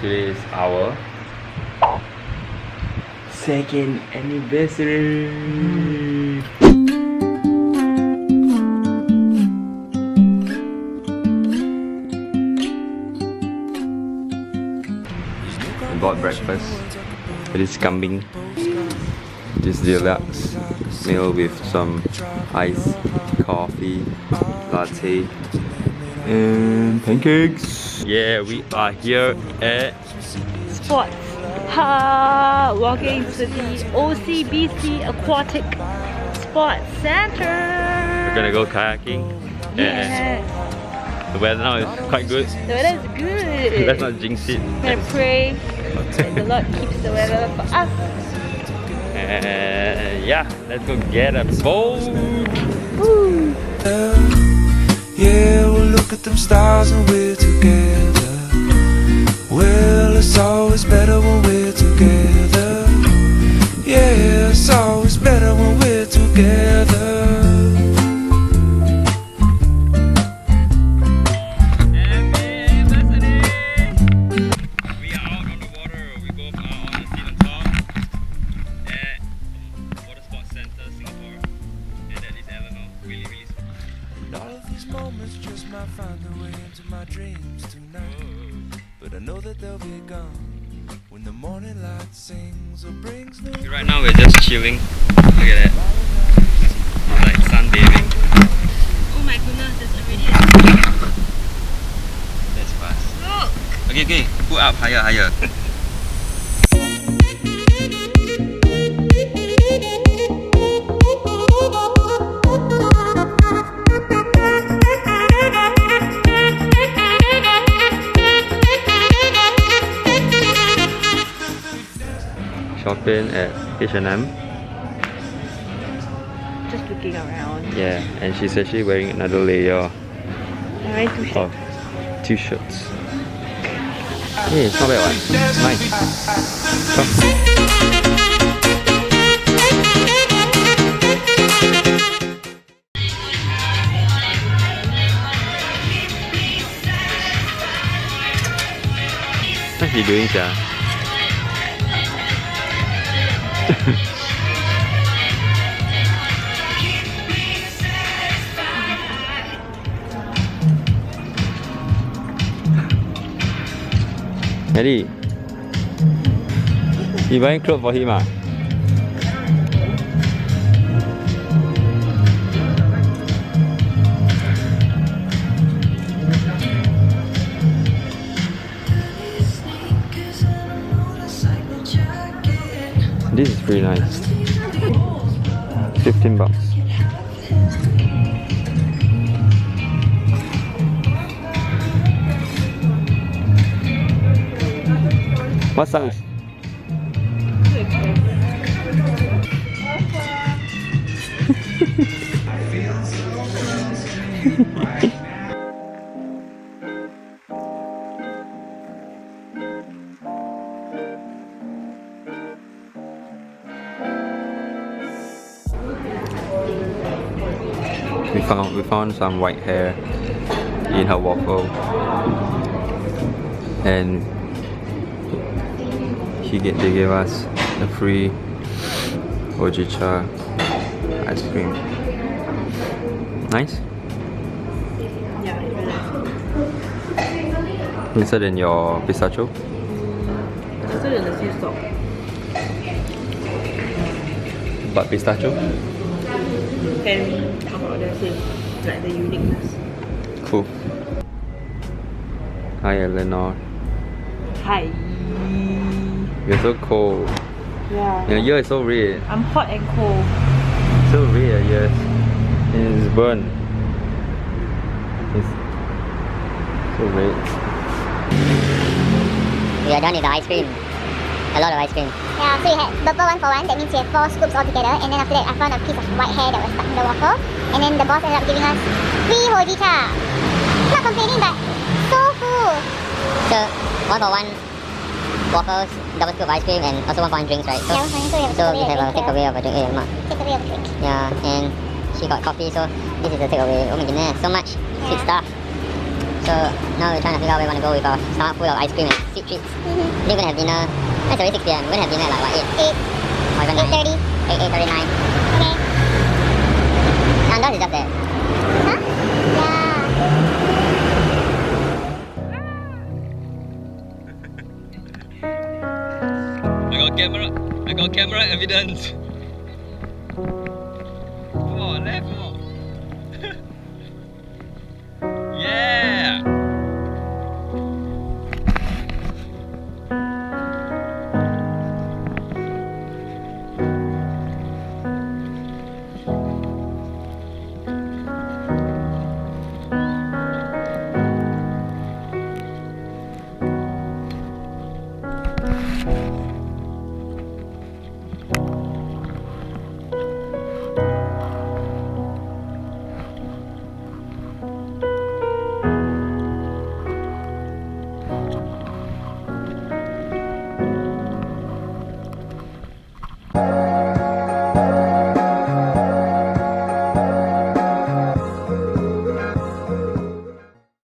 today is our second anniversary. I bought breakfast. It is kambing. This deluxe meal with some iced coffee, latte, and pancakes. Yeah, we are here at Sports. Walking to the OCBC Aquatic Sports Center. We're gonna go kayaking. Yeah. The weather now is quite good. The weather is good. Let's not jinx it. I'm gonna pray that the Lord keeps the weather for us. And yeah, let's go get a boat. Woo. Yeah, we'll look at them stars and we're together. Well, it's always better when we're together. Yeah, it's always better when we're together. We are out on the water. We both are on the seat on top at Water Sports Center, Singapore. And that is Eleanor. Really, really smart. All of these moments just might find their way into my dreams tonight. But I know that they'll be gone when the morning light sings or brings no. Right now we're just chilling. Look at that. It's like sunbathing. Oh my goodness, there's already a That's fast. look. Okay, put up higher. Shopping at H&M. Just looking around. Yeah, and she's actually wearing another layer I'm wearing two shirts. of two shirts. Yeah, it's not bad one. Nice. What's he doing, sia? Elly, you buying clothes for him, ah? This is pretty nice. 15 bucks. What size? We found some white hair in her waffle, and they gave us a free Ojicha ice cream. Nice? Yeah, it's really nice. Nicer than your pistachio? It's also in the sea salt. But pistachio? And how about the same? Like the uniqueness. Cool. Hi Eleanor. Hi. You're so cold. Yeah. Your ear is so red. I'm hot and cold. So red, yes. And it's burnt. It's so red. We are done with the ice cream. A lot of ice cream. Yeah, so you had purple 1 for 1, that means you have 4 scoops altogether, and then after that I found a piece of white hair that was stuck in the waffle, and then the boss ended up giving us free hojicha. Not complaining, but so full. So 1 for 1 waffles, double scoop of ice cream, and also 1 for 1 drinks, right? So, Yeah, so we have a takeaway of a drink. takeaway of a drink. Yeah, and she got coffee, so this is the takeaway. Oh my goodness, so much sweet stuff. So now we're trying to figure out where we want to go with our stomach full of ice cream and sweet treats. We didn't even have dinner. It's already 6 p.m. We're gonna have dinner at like what, 8? 8. Or even 9? 8:30. 8:39. Okay. Nandos is just there. Huh? Yeah. I got camera evidence. Come on, left, come on. Yeah.